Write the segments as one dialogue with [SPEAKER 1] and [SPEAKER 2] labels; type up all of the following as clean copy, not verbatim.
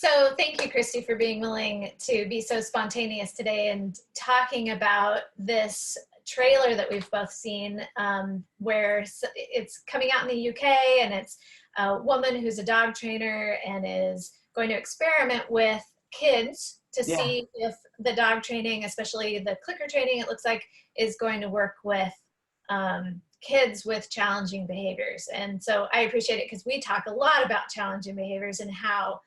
[SPEAKER 1] So thank you, Kristie, for being willing to be so spontaneous today and talking about this trailer that we've both seen, where it's coming out in the UK, and it's a woman who's a dog trainer and is going to experiment with kids to see if the dog training, especially the clicker training, it looks like, is going to work with kids with challenging behaviors. And so I appreciate it because we talk a lot about challenging behaviors and how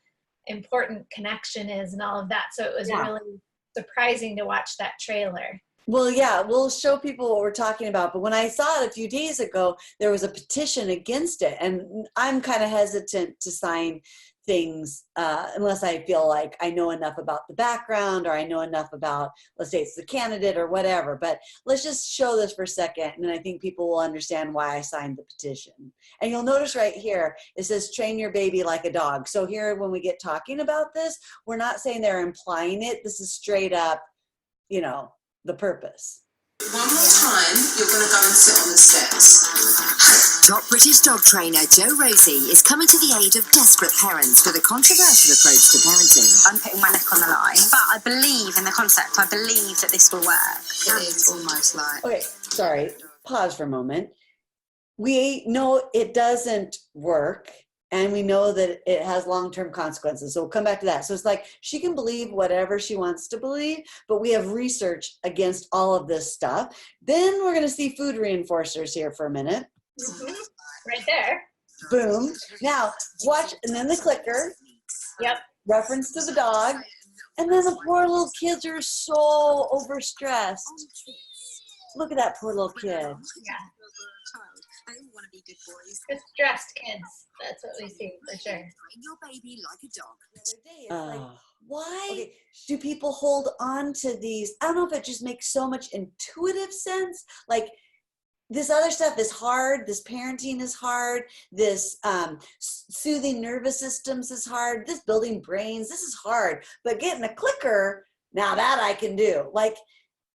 [SPEAKER 1] important connection is and all of that. So it was really surprising to watch that trailer.
[SPEAKER 2] Well, yeah, we'll show people what we're talking about. But when I saw it a few days ago, there was a petition against it. And I'm kind of hesitant to sign things unless I feel like I know enough about the background, or I know enough about, let's say it's the candidate or whatever. But let's just show this for a second, and then I think people will understand why I signed the petition. And you'll notice right here, it says train your baby like a dog. So here, when we get talking about this, we're not saying they're implying it. This is straight up, you know, the purpose.
[SPEAKER 3] One more time, you're going to go and sit on the steps.
[SPEAKER 4] Top British dog trainer Joe Rosie is coming to the aid of desperate parents with a controversial approach to parenting.
[SPEAKER 5] I'm putting my neck on the line, but I believe in the concept. I believe that this will work.
[SPEAKER 3] It is almost like...
[SPEAKER 2] Okay, sorry, pause for a moment. We know it doesn't work, and we know that it has long-term consequences. So we'll come back to that. So it's like she can believe whatever she wants to believe, but we have research against all of this stuff. Then we're going to see food reinforcers here for a minute.
[SPEAKER 1] Mm-hmm. Right there.
[SPEAKER 2] Boom. Now, watch, and then the clicker.
[SPEAKER 1] Yep.
[SPEAKER 2] Reference to the dog. And then the poor little kids are so overstressed. Look at that poor little kid.
[SPEAKER 1] Yeah. Distressed kids. That's what we see for sure.
[SPEAKER 4] Train your baby like a dog.
[SPEAKER 2] Why do people hold on to these? I don't know if it just makes so much intuitive sense. Like, this other stuff is hard. This parenting is hard. This soothing nervous systems is hard. This building brains, this is hard. But getting a clicker, now that I can do. Like,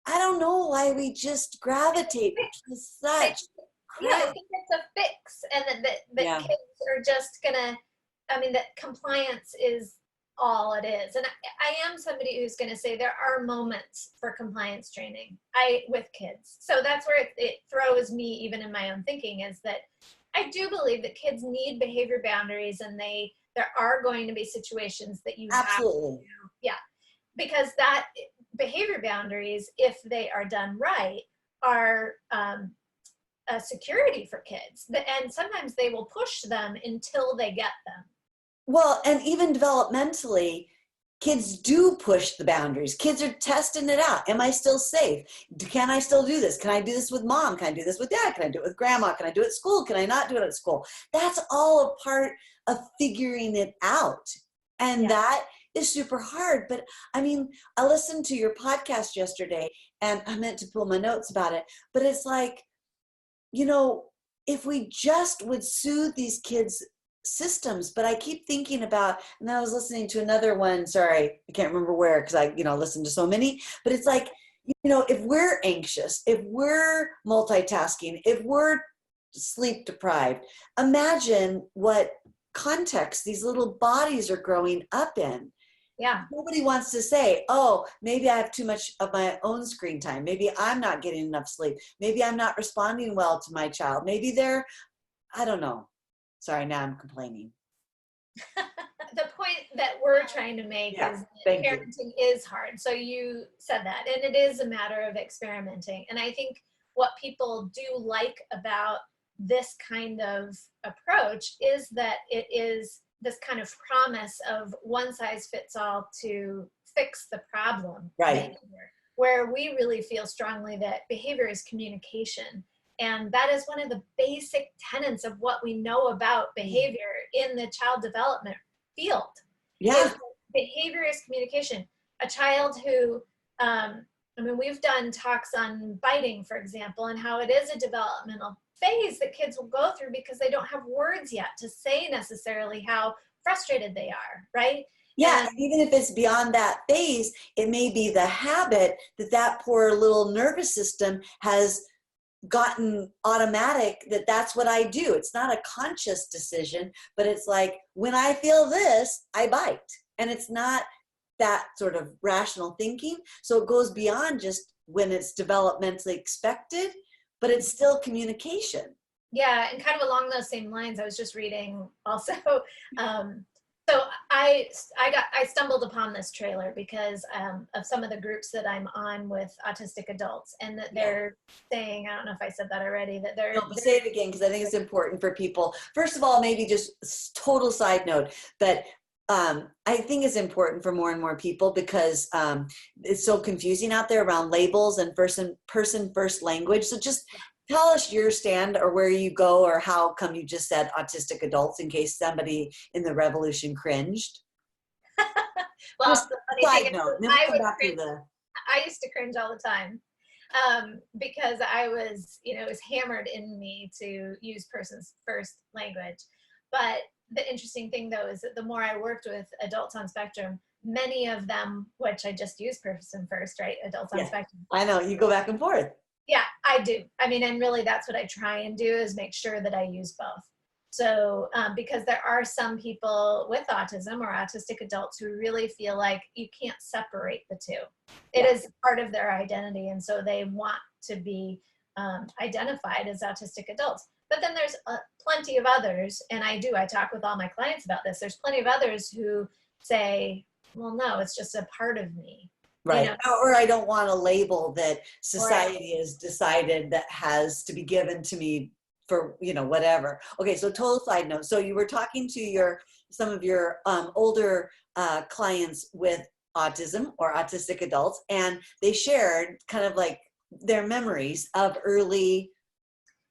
[SPEAKER 2] I don't know why we just gravitate to such.
[SPEAKER 1] Yeah, I think it's a fix, and that kids are just gonna, I mean, that compliance is all it is. And I am somebody who's gonna say there are moments for compliance training with kids. So that's where it throws me even in my own thinking, is that I do believe that kids need behavior boundaries, and there are going to be situations that you
[SPEAKER 2] Absolutely.
[SPEAKER 1] have to, yeah, because that behavior boundaries, if they are done right, are a security for kids, and sometimes they will push them until they get them.
[SPEAKER 2] Well, and even developmentally, kids do push the boundaries. Kids are testing it out. Am I still safe? Can I still do this? Can I do this with mom? Can I do this with dad? Can I do it with grandma? Can I do it at school? Can I not do it at school? That's all a part of figuring it out. And that is super hard. But I mean, I listened to your podcast yesterday, and I meant to pull my notes about it, but it's like, you know, if we just would soothe these kids' systems. But I keep thinking about, and I was listening to another one, sorry, I can't remember where, because I, listen to so many, but it's like, if we're anxious, if we're multitasking, if we're sleep deprived, imagine what context these little bodies are growing up in.
[SPEAKER 1] Yeah.
[SPEAKER 2] Nobody wants to say, oh, maybe I have too much of my own screen time. Maybe I'm not getting enough sleep. Maybe I'm not responding well to my child. Maybe I don't know. Sorry, now I'm complaining.
[SPEAKER 1] The point that we're trying to make is that parenting is hard. So you said that, and it is a matter of experimenting. And I think what people do like about this kind of approach is that it is this kind of promise of one size fits all to fix the problem.
[SPEAKER 2] Right.
[SPEAKER 1] Where we really feel strongly that behavior is communication. And that is one of the basic tenets of what we know about behavior in the child development field.
[SPEAKER 2] Yeah.
[SPEAKER 1] Behavior is communication. A child who, we've done talks on biting, for example, and how it is a developmental phase that kids will go through because they don't have words yet to say necessarily how frustrated they are, right?
[SPEAKER 2] Yeah, and even if it's beyond that phase, it may be the habit that poor little nervous system has gotten automatic, that's what I do. It's not a conscious decision, but it's like, when I feel this, I bite. And it's not that sort of rational thinking. So it goes beyond just when it's developmentally expected, but it's still communication.
[SPEAKER 1] Yeah, and kind of along those same lines, I was just reading also. So I stumbled upon this trailer because of some of the groups that I'm on with autistic adults, and that they're saying, I don't know if I said that already, that they're
[SPEAKER 2] Say it again, because I think it's important for people. First of all, maybe just total side note, but I think it's important for more and more people because it's so confusing out there around labels and person first language. So just tell us your stand or where you go or how come you just said autistic adults in case somebody in the revolution cringed.
[SPEAKER 1] Well,
[SPEAKER 2] just
[SPEAKER 1] the funny thing is, I used to cringe all the time because I was, it was hammered in me to use person's first language. But the interesting thing, though, is that the more I worked with adults on spectrum, many of them, which I just use person first, right? Adults on spectrum.
[SPEAKER 2] I know, you go back and forth.
[SPEAKER 1] Yeah, I do. I mean, and really that's what I try and do is make sure that I use both. So because there are some people with autism or autistic adults who really feel like you can't separate the two. It is part of their identity. And so they want to be identified as autistic adults. But then there's plenty of others, and I talk with all my clients about this. There's plenty of others who say, well, no, it's just a part of me.
[SPEAKER 2] Right. Or I don't want a label that society has decided that has to be given to me for, whatever. Okay. So total side note. So you were talking to some of your older clients with autism or autistic adults, and they shared kind of like their memories of early.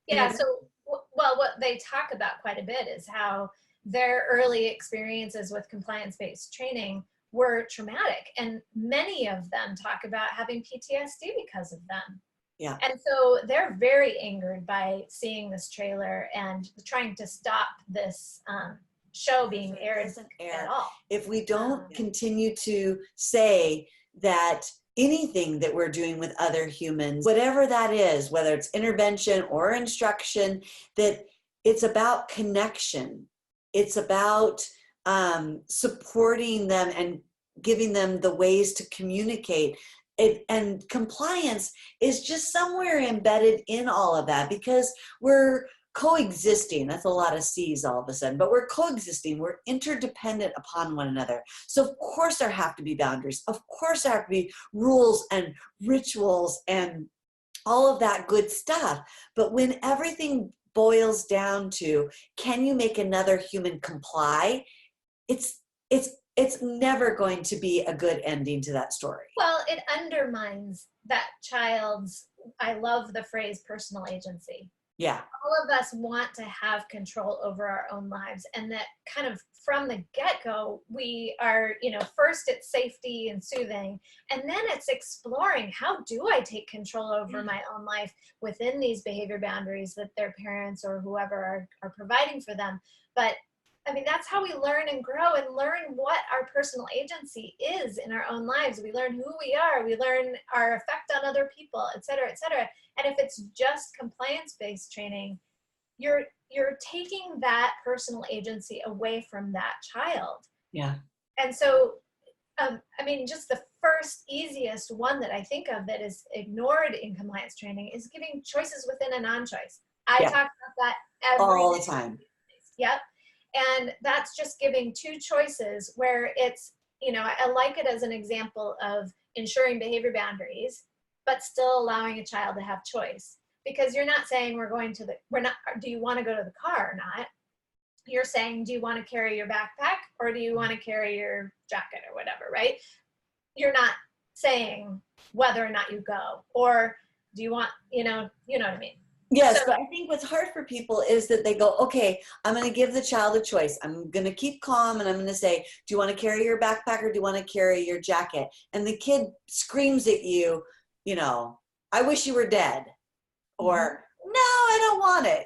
[SPEAKER 1] Yeah. So, well, what they talk about quite a bit is how their early experiences with compliance-based training were traumatic, and many of them talk about having PTSD because of them. Yeah. And so they're very angered by seeing this trailer and trying to stop this show being aired at all.
[SPEAKER 2] If we don't continue to say that anything that we're doing with other humans, whatever that is, whether it's intervention or instruction, that it's about connection. It's about supporting them and giving them the ways to communicate. And compliance is just somewhere embedded in all of that because we're coexisting. That's a lot of C's all of a sudden, but we're coexisting. We're interdependent upon one another. So of course there have to be boundaries. Of course there have to be rules and rituals and all of that good stuff. But when everything boils down to, can you make another human comply? It's never going to be a good ending to that story.
[SPEAKER 1] Well, it undermines that child's, I love the phrase personal agency.
[SPEAKER 2] Yeah.
[SPEAKER 1] All of us want to have control over our own lives, and that kind of from the get-go, we are, first it's safety and soothing, and then it's exploring, how do I take control over my own life within these behavior boundaries that their parents or whoever are providing for them. But I mean, that's how we learn and grow and learn what our personal agency is in our own lives. We learn who we are. We learn our effect on other people, et cetera, et cetera. And if it's just compliance-based training, you're taking that personal agency away from that child.
[SPEAKER 2] Yeah.
[SPEAKER 1] And so, I mean, just the first easiest one that I think of that is ignored in compliance training is giving choices within a non-choice. I talk about that
[SPEAKER 2] all the time.
[SPEAKER 1] Yep. And that's just giving two choices where it's, I like it as an example of ensuring behavior boundaries, but still allowing a child to have choice. Because you're not saying do you want to go to the car or not? You're saying, do you want to carry your backpack or do you want to carry your jacket or whatever, right? You're not saying whether or not you go, or do you want, you know what I mean?
[SPEAKER 2] Yes, but I think what's hard for people is that they go, okay, I'm going to give the child a choice. I'm going to keep calm and I'm going to say, do you want to carry your backpack or do you want to carry your jacket? And the kid screams at you, I wish you were dead. Or, no, I don't want it,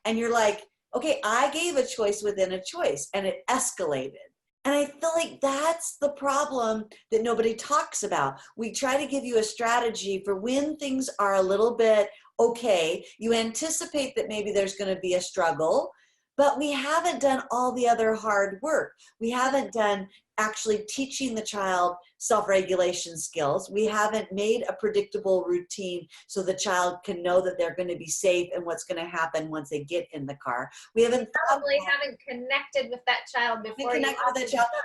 [SPEAKER 2] and you're like, okay, I gave a choice within a choice and it escalated. And I feel like that's the problem that nobody talks about. We try to give you a strategy for when things are a little bit okay. You anticipate that maybe there's going to be a struggle, but we haven't done all the other hard work. We haven't done actually teaching the child self-regulation skills. We haven't made a predictable routine so the child can know that they're going to be safe and what's going to happen once they get in the car. We haven't
[SPEAKER 1] probably haven't connected with that child before.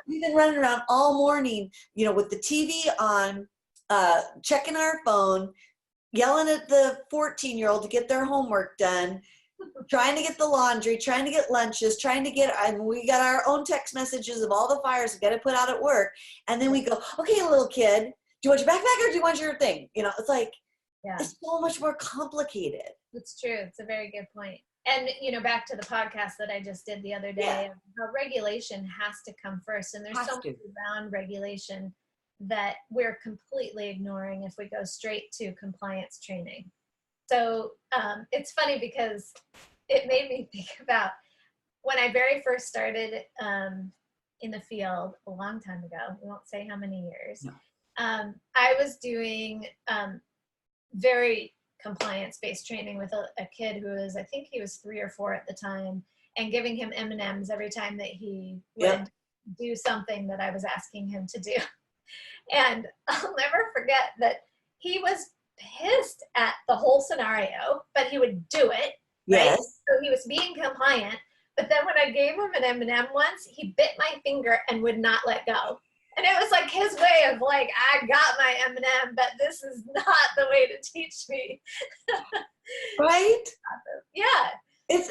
[SPEAKER 2] We've been running around all morning, with the TV on, checking our phone, yelling at the 14-year-old to get their homework done, trying to get the laundry, trying to get lunches, we got our own text messages of all the fires we got to put out at work. And then we go, okay, little kid, do you want your backpack or do you want your thing? It's like, it's so much more complicated.
[SPEAKER 1] It's true. It's a very good point. And, back to the podcast that I just did the other day, how regulation has to come first. And there's so much around regulation that we're completely ignoring if we go straight to compliance training. So it's funny because it made me think about when I very first started in the field a long time ago. We won't say how many years.
[SPEAKER 2] No.
[SPEAKER 1] I was doing very compliance-based training with a kid who was, I think he was 3 or 4 at the time, and giving him M&Ms every time that he would do something that I was asking him to do. And I'll never forget that he was pissed at the whole scenario, but he would do it. Right?
[SPEAKER 2] Yes.
[SPEAKER 1] So he was being compliant. But then when I gave him an M&M once, he bit my finger and would not let go. And it was like his way of like, I got my M&M, but this is not the way to teach me.
[SPEAKER 2] Right?
[SPEAKER 1] Yeah.
[SPEAKER 2] And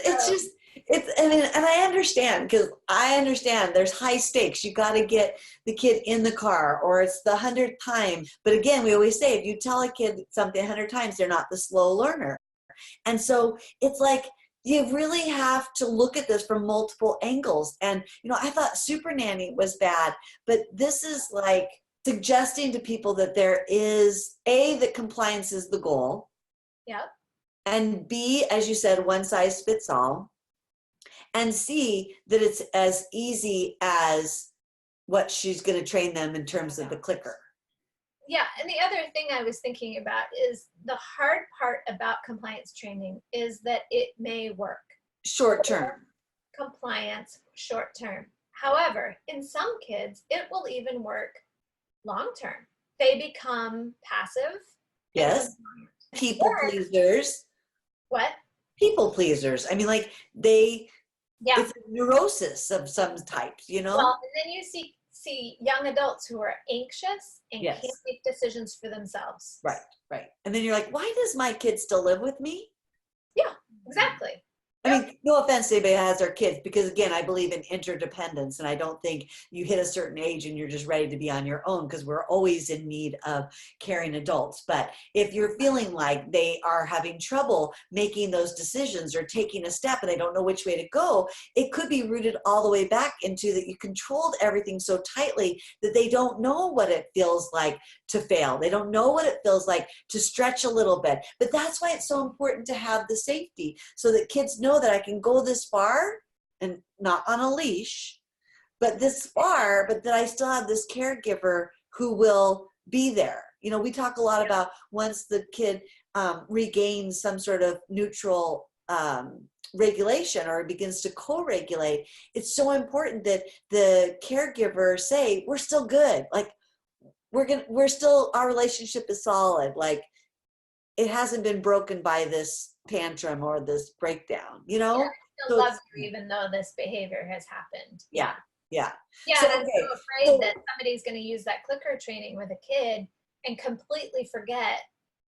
[SPEAKER 2] I understand, because there's high stakes. You got to get the kid in the car, or it's the 100th time. But again, we always say, if you tell a kid something 100 times, they're not the slow learner. And so it's like, you really have to look at this from multiple angles. And, I thought Super Nanny was bad, but this is like suggesting to people that there is that compliance is the goal.
[SPEAKER 1] Yep.
[SPEAKER 2] And B, as you said, one size fits all. And C, that it's as easy as what she's going to train them in terms of the clicker.
[SPEAKER 1] Yeah, and the other thing I was thinking about is the hard part about compliance training is that it may work.
[SPEAKER 2] Short term.
[SPEAKER 1] Compliance, short term. However, in some kids, it will even work long term. They become passive.
[SPEAKER 2] Yes. People pleasers.
[SPEAKER 1] What?
[SPEAKER 2] People pleasers. I mean, like it's a neurosis of some types, Well,
[SPEAKER 1] and then you see young adults who are anxious and can't make decisions for themselves.
[SPEAKER 2] Right. And then you're like, why does my kid still live with me?
[SPEAKER 1] Yeah, exactly.
[SPEAKER 2] I mean, no offense to anybody that has their kids, because again, I believe in interdependence, and I don't think you hit a certain age and you're just ready to be on your own, because we're always in need of caring adults. But if you're feeling like they are having trouble making those decisions or taking a step and they don't know which way to go, it could be rooted all the way back into that you controlled everything so tightly that they don't know what it feels like to fail. They don't know what it feels like to stretch a little bit. But that's why it's so important to have the safety, so that kids know that I can go this far and not on a leash, but this far, but that I still have this caregiver who will be there. We talk a lot about once the kid regains some sort of neutral regulation or begins to co-regulate, it's so important that the caregiver say, we're still good. Like we're still, our relationship is solid. Like it hasn't been broken by this tantrum or this breakdown,
[SPEAKER 1] Yeah, I still love you even though this behavior has happened.
[SPEAKER 2] Yeah.
[SPEAKER 1] Yeah,
[SPEAKER 2] So,
[SPEAKER 1] I'm so afraid that somebody's going to use that clicker training with a kid and completely forget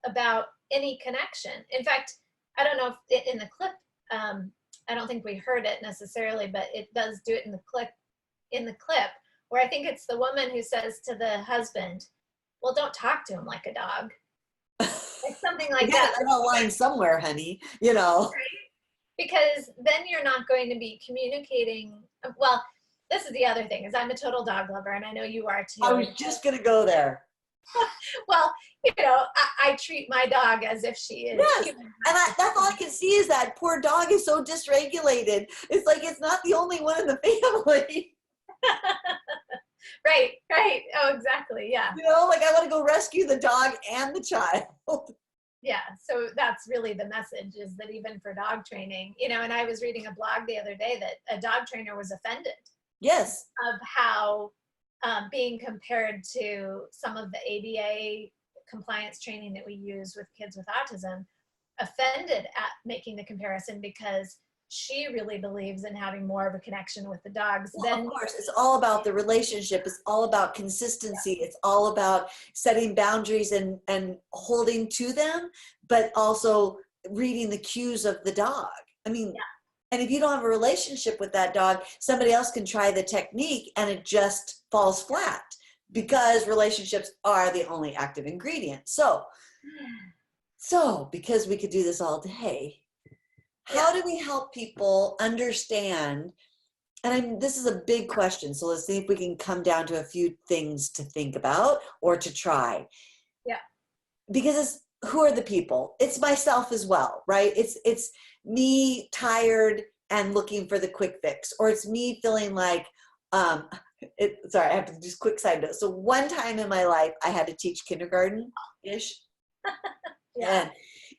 [SPEAKER 1] about any connection. In fact, I don't know if in the clip, I don't think we heard it necessarily, but it does do it in the clip, where I think it's the woman who says to the husband, well, don't talk to him like a dog. Like something like that.
[SPEAKER 2] That's a line somewhere, honey,
[SPEAKER 1] Right? Because then you're not going to be communicating. Well, this is the other thing, is I'm a total dog lover, and I know you are too.
[SPEAKER 2] I was just going to go there.
[SPEAKER 1] Well, I treat my dog as if she is.
[SPEAKER 2] Yes. And that's all I can see is that poor dog is so dysregulated. It's like it's not the only one in the family.
[SPEAKER 1] Right. Oh, exactly. Yeah.
[SPEAKER 2] Like I want to go rescue the dog and the child.
[SPEAKER 1] Yeah. So that's really the message, is that even for dog training, and I was reading a blog the other day that a dog trainer was offended.
[SPEAKER 2] Yes.
[SPEAKER 1] Of how being compared to some of the ABA compliance training that we use with kids with autism, offended at making the comparison because she really believes in having more of a connection with the dogs.
[SPEAKER 2] Well, of course, it's all about the relationship. It's all about consistency. It's all about setting boundaries and holding to them, but also reading the cues of the dog. I mean, and if you don't have a relationship with that dog, somebody else can try the technique and it just falls flat because relationships are the only active ingredient. So because we could do this all day, how do we help people understand? And this is a big question, so let's see if we can come down to a few things to think about or to try.
[SPEAKER 1] Yeah.
[SPEAKER 2] Because who are the people? It's myself as well, right? It's me tired and looking for the quick fix, or it's me feeling like, sorry, I have to just quick side note. So one time in my life, I had to teach kindergarten-ish.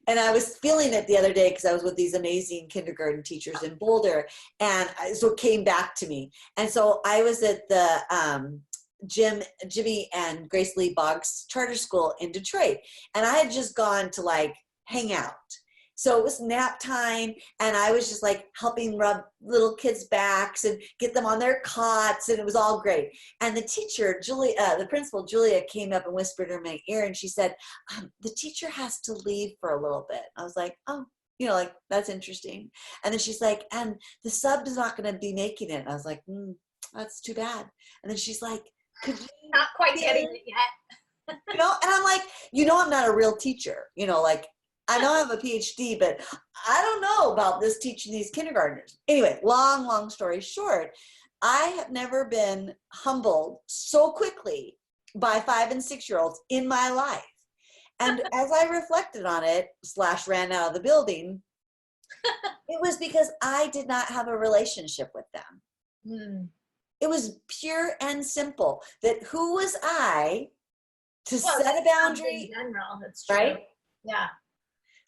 [SPEAKER 2] And I was feeling it the other day because I was with these amazing kindergarten teachers in Boulder, and so it came back to me. And so I was at the Jimmy and Grace Lee Boggs Charter School in Detroit, and I had just gone to like hang out. So it was nap time, and I was just like helping rub little kids' backs and get them on their cots, and it was all great. And the teacher, the principal, Julia, came up and whispered in my ear, and she said, the teacher has to leave for a little bit. I was like, oh, like, that's interesting. And then she's like, and the sub is not going to be making it. And I was like, that's too bad. And then she's like, could you
[SPEAKER 1] not quite getting it yet.
[SPEAKER 2] And I'm like, I'm not a real teacher, like, I know I have a PhD, but I don't know about this teaching these kindergartners. Anyway, long story short, I have never been humbled so quickly by 5- and 6-year-olds in my life. And as I reflected on it, / ran out of the building, it was because I did not have a relationship with them. It was pure and simple. That who was I to set a boundary?
[SPEAKER 1] In general, that's true.
[SPEAKER 2] Right?
[SPEAKER 1] Yeah.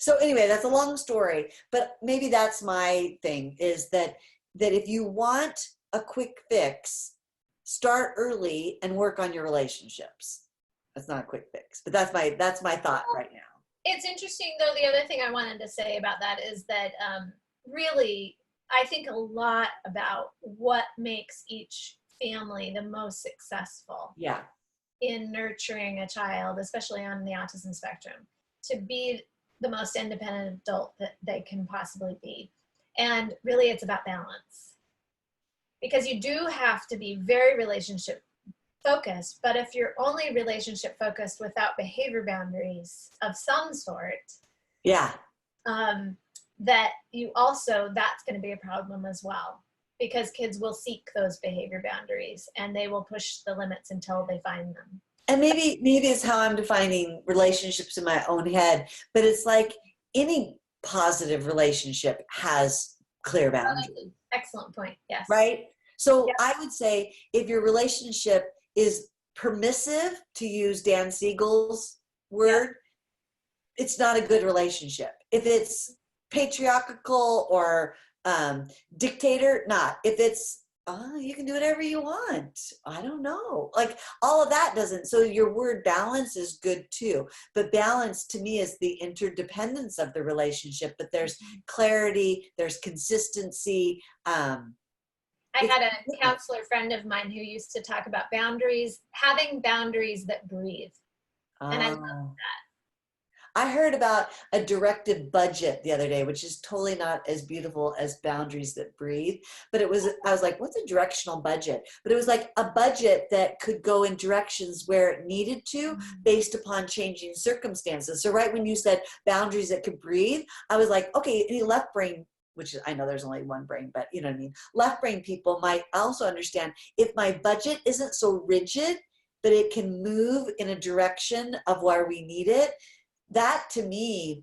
[SPEAKER 2] So anyway, that's a long story, but maybe that's my thing, is that if you want a quick fix, start early and work on your relationships. That's not a quick fix, but that's my thought right now.
[SPEAKER 1] It's interesting, though. The other thing I wanted to say about that is that really, I think a lot about what makes each family the most successful in nurturing a child, especially on the autism spectrum, to be the most independent adult that they can possibly be. And really it's about balance, because you do have to be very relationship focused, but if you're only relationship focused without behavior boundaries of some sort, that you also, that's going to be a problem as well, because kids will seek those behavior boundaries and they will push the limits until they find them.
[SPEAKER 2] And maybe it's how I'm defining relationships in my own head, but it's like any positive relationship has clear boundaries.
[SPEAKER 1] Excellent point. Yes.
[SPEAKER 2] Right? So I would say if your relationship is permissive, to use Dan Siegel's word, it's not a good relationship. If it's patriarchal or dictator, not. If it's you can do whatever you want. I don't know. Like all of that doesn't. So your word balance is good too. But balance to me is the interdependence of the relationship. But there's clarity, there's consistency.
[SPEAKER 1] I had a counselor friend of mine who used to talk about boundaries, having boundaries that breathe. And I love that.
[SPEAKER 2] I heard about a directed budget the other day, which is totally not as beautiful as boundaries that breathe. But I was like, what's a directional budget? But it was like a budget that could go in directions where it needed to based upon changing circumstances. So right when you said boundaries that could breathe, I was like, okay, any left brain, which is, I know there's only one brain, but you know what I mean? Left brain people might also understand if my budget isn't so rigid, but it can move in a direction of where we need it. That to me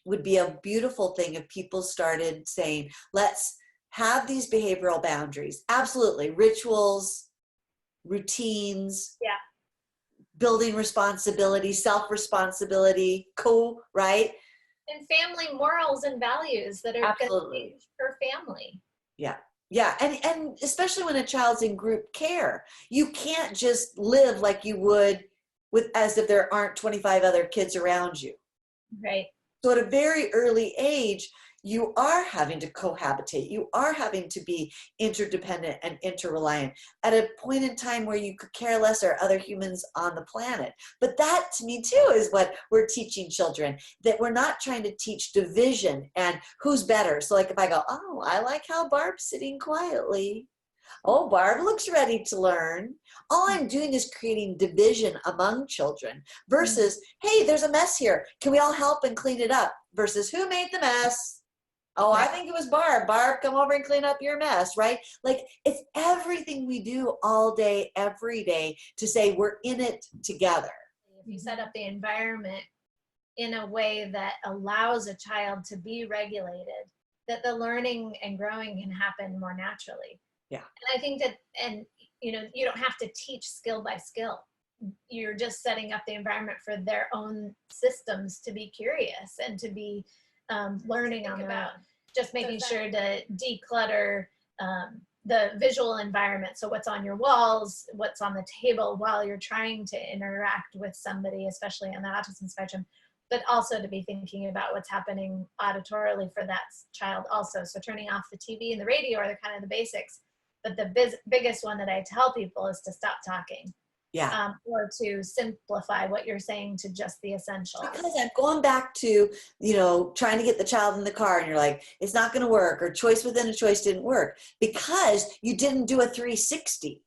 [SPEAKER 2] would be a beautiful thing if people started saying, let's have these behavioral boundaries. Absolutely. Rituals, routines, building responsibility, self-responsibility, right? And
[SPEAKER 1] family morals and values that are going to change per family.
[SPEAKER 2] Yeah. Yeah, and especially when a child's in group care, you can't just live like you would with as if there aren't 25 other kids around you.
[SPEAKER 1] Right.
[SPEAKER 2] So at a very early age, you are having to cohabitate. You are having to be interdependent and interreliant at a point in time where you could care less or other humans on the planet. But that, to me, too, is what we're teaching children, that we're not trying to teach division and who's better. So like if I go, oh, I like how Barb's sitting quietly. Oh, Barb looks ready to learn. All I'm doing is creating division among children versus, hey, there's a mess here. Can we all help and clean it up? Versus, who made the mess? Oh, I think it was Barb. Barb, come over and clean up your mess, right? Like it's everything we do all day, every day to say we're in it together.
[SPEAKER 1] If you set up the environment in a way that allows a child to be regulated, that the learning and growing can happen more naturally.
[SPEAKER 2] Yeah.
[SPEAKER 1] And I think that, and you know, you don't have to teach skill by skill. You're just setting up the environment for their own systems to be curious and to be learning on their own. Just making sure to declutter the visual environment. So what's on your walls, what's on the table while you're trying to interact with somebody, especially on the autism spectrum, but also to be thinking about what's happening auditorily for that child also. So turning off the TV and the radio are the kind of the basics. But the biggest one that I tell people is to stop talking.
[SPEAKER 2] Yeah.
[SPEAKER 1] Or to simplify what you're saying to just the essentials.
[SPEAKER 2] Because I'm going back to, you know, trying to get the child in the car and you're like, it's not going to work, or choice within a choice didn't work because you didn't do a 360.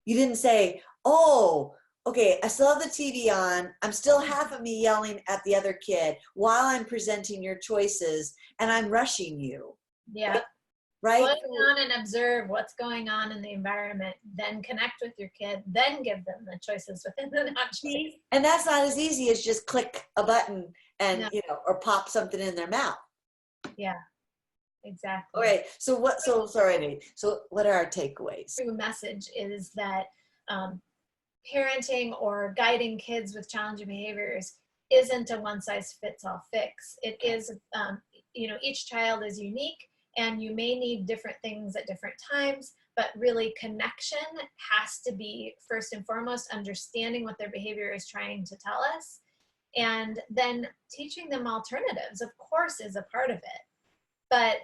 [SPEAKER 2] You didn't say, oh, okay, I still have the TV on. I'm still half of me yelling at the other kid while I'm presenting your choices and I'm rushing you.
[SPEAKER 1] Yeah.
[SPEAKER 2] Right?
[SPEAKER 1] Slow down and observe what's going on in the environment, then connect with your kid, then give them the choices within the non-choice.
[SPEAKER 2] And that's not as easy as just click a button and,
[SPEAKER 1] No.
[SPEAKER 2] you know, or pop something in their mouth.
[SPEAKER 1] Yeah, exactly.
[SPEAKER 2] All right. So what are our takeaways?
[SPEAKER 1] The message is that parenting or guiding kids with challenging behaviors isn't a one-size-fits-all fix. It is, you know, each child is unique. And you may need different things at different times, but really connection has to be first and foremost, understanding what their behavior is trying to tell us. And then teaching them alternatives, of course, is a part of it. But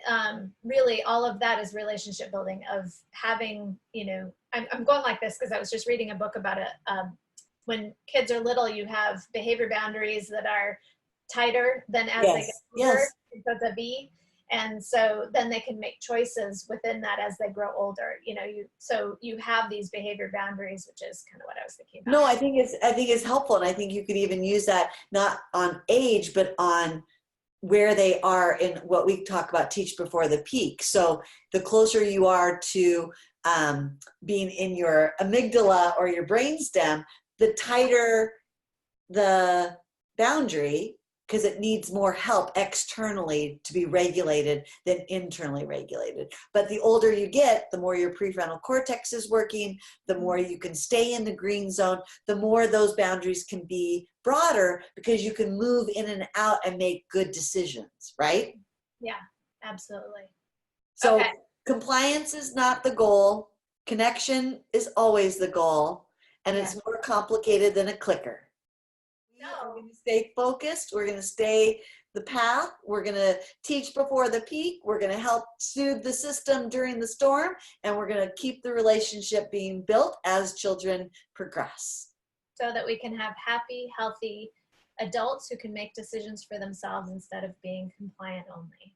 [SPEAKER 1] really all of that is relationship building, of having, you know, I'm going like this because I was just reading a book about it. When kids are little, you have behavior boundaries that are tighter than as they get older. So it's a V. And so then they can make choices within that as they grow older. You know, so you have these behavior boundaries, which is kind of what I was thinking about.
[SPEAKER 2] No, I think it's helpful, and I think you could even use that not on age, but on where they are in what we talk about, teach before the peak. So the closer you are to being in your amygdala or your brainstem, the tighter the boundary, because it needs more help externally to be regulated than internally regulated. But the older you get, the more your prefrontal cortex is working, the more you can stay in the green zone, the more those boundaries can be broader because you can move in and out and make good decisions, right?
[SPEAKER 1] Yeah, absolutely.
[SPEAKER 2] So compliance is not the goal. Connection is always the goal. And it's more complicated than a clicker. We're going to stay focused. We're going to stay the path. We're going to teach before the peak. We're going to help soothe the system during the storm. And we're going to keep the relationship being built as children progress.
[SPEAKER 1] So that we can have happy, healthy adults who can make decisions for themselves instead of being compliant only.